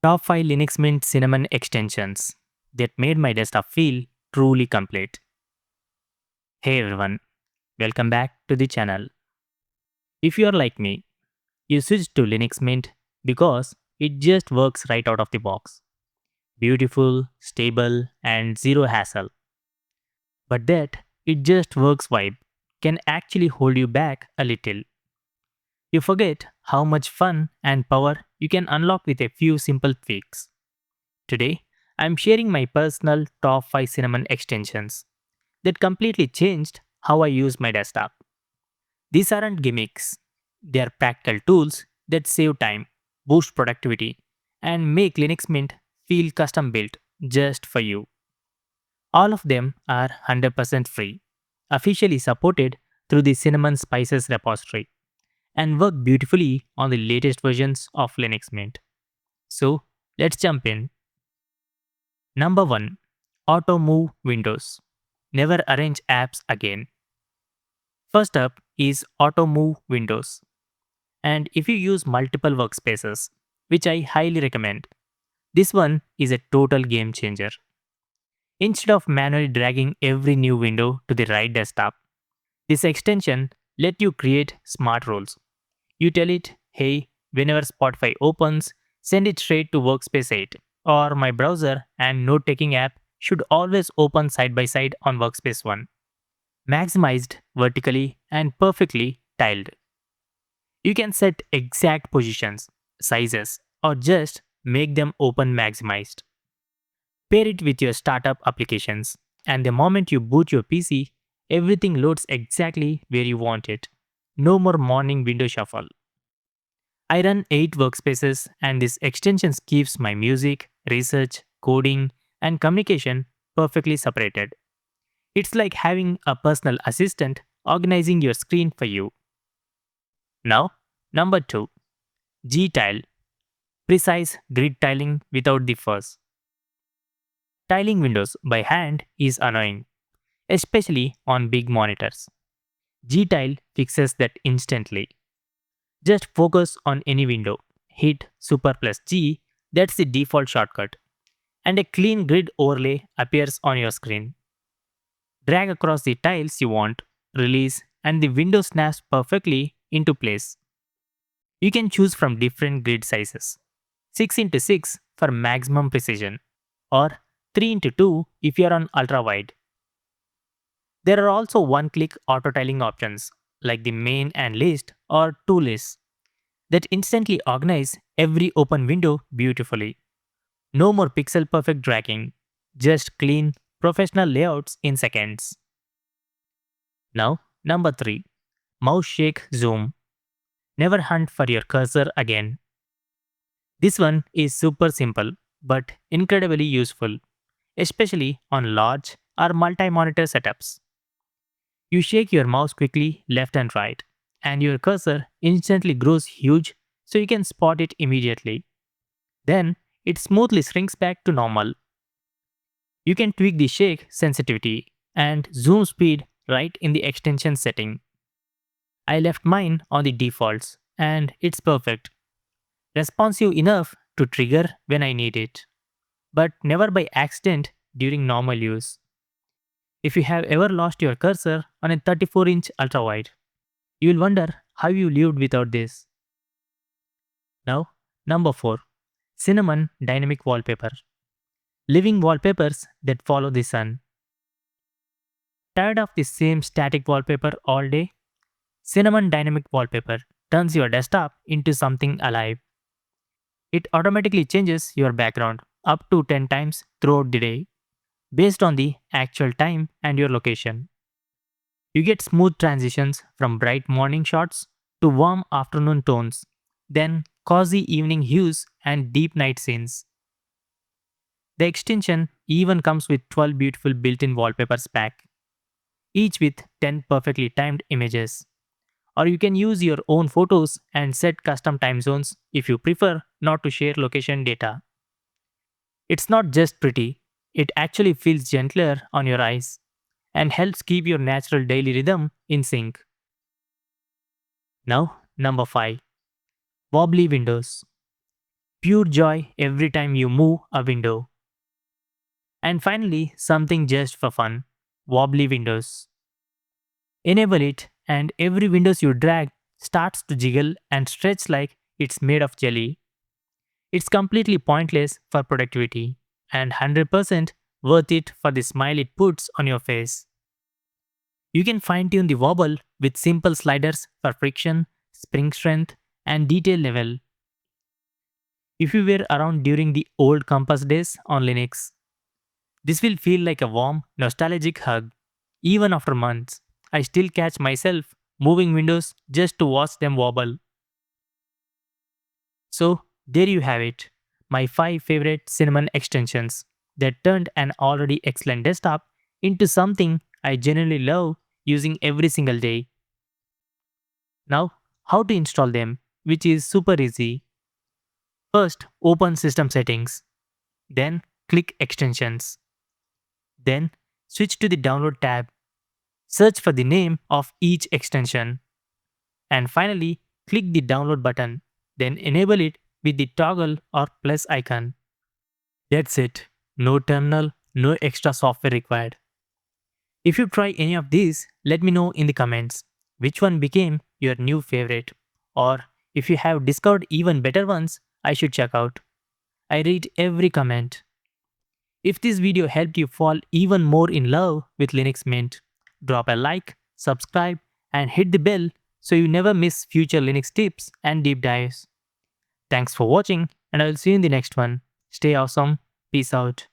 Top 5 Linux Mint Cinnamon extensions that made my desktop feel truly complete. Hey everyone, welcome back to the channel. If you are like me, you switched to Linux Mint because it just works right out of the box. Beautiful, stable, and zero hassle. But that it just works vibe can actually hold you back a little. You forget how much fun and power you can unlock with a few simple tweaks. Today, I'm sharing my personal top 5 Cinnamon extensions that completely changed how I use my desktop. These aren't gimmicks, they are practical tools that save time, boost productivity, and make Linux Mint feel custom built just for you. All of them are 100% free, officially supported through the Cinnamon Spices repository, and work beautifully on the latest versions of Linux Mint. So, let's jump in. Number 1. Auto Move Windows. Never arrange apps again. First up is Auto Move Windows. And if you use multiple workspaces, which I highly recommend, this one is a total game changer. Instead of manually dragging every new window to the right desktop, this extension let you create smart roles. You tell it, hey, whenever Spotify opens, send it straight to Workspace 8, or my browser and note taking app should always open side by side on Workspace 1. Maximized vertically and perfectly tiled. You can set exact positions, sizes, or just make them open maximized. Pair it with your startup applications, and the moment you boot your PC, everything loads exactly where you want it. No more morning window shuffle. I run 8 workspaces, and this extension keeps my music, research, coding, and communication perfectly separated. It's like having a personal assistant organizing your screen for you. Now, number 2. Gtile. Precise grid tiling without the fuzz. Tiling windows by hand is annoying, especially on big monitors. Gtile fixes that instantly. Just focus on any window, hit Super plus G, that's the default shortcut, and a clean grid overlay appears on your screen. Drag across the tiles you want, release, and the window snaps perfectly into place. You can choose from different grid sizes, 6x6 for maximum precision, or 3x2 if you are on ultra wide. There are also one-click auto-tiling options like the main and list or to lists that instantly organize every open window beautifully. No more pixel perfect dragging, just clean, professional layouts in seconds. Now, number 3. Mouse shake zoom. Never hunt for your cursor again. This one is super simple but incredibly useful, especially on large or multi-monitor setups. You shake your mouse quickly left and right, and your cursor instantly grows huge so you can spot it immediately. Then it smoothly shrinks back to normal. You can tweak the shake sensitivity and zoom speed right in the extension setting. I left mine on the defaults and it's perfect. Responsive enough to trigger when I need it, but never by accident during normal use. If you have ever lost your cursor on a 34-inch ultra wide, you will wonder how you lived without this. Now, number 4. Cinnamon Dynamic Wallpaper. Living wallpapers that follow the sun. Tired of the same static wallpaper all day? Cinnamon Dynamic Wallpaper turns your desktop into something alive. It automatically changes your background up to 10 times throughout the day based on the actual time and your location. You get smooth transitions from bright morning shots to warm afternoon tones, then cozy evening hues and deep night scenes. The extension even comes with 12 beautiful built-in wallpapers pack, each with 10 perfectly timed images. Or you can use your own photos and set custom time zones if you prefer not to share location data. It's not just pretty, it actually feels gentler on your eyes and helps keep your natural daily rhythm in sync. Now, number 5. Wobbly windows. pure joy every time you move a window. And finally, something just for fun, wobbly windows. Enable it, and every windows you drag starts to jiggle and stretch like it's made of jelly. It's completely pointless for productivity and 100% worth it for the smile it puts on your face. You can fine tune the wobble with simple sliders for friction, spring strength, and detail level. If you were around during the old compass days on Linux, this will feel like a warm, nostalgic hug. Even after months, I still catch myself moving windows just to watch them wobble. So, there you have it, my 5 favorite cinnamon extensions that turned an already excellent desktop into something I genuinely love using every single day. Now, how to install them, which is super easy. First, open System Settings, then click Extensions, then switch to the Download tab, search for the name of each extension, and finally click the Download button, then enable it with the toggle or plus icon. That's it. No terminal, no extra software required. If you try any of these, let me know in the comments which one became your new favorite, or if you have discovered even better ones I should check out. I read every comment. If this video helped you fall even more in love with Linux Mint, drop a like, subscribe, and hit the bell so you never miss future Linux tips and deep dives. Thanks for watching, and I'll see you in the next one. Stay awesome. Peace out.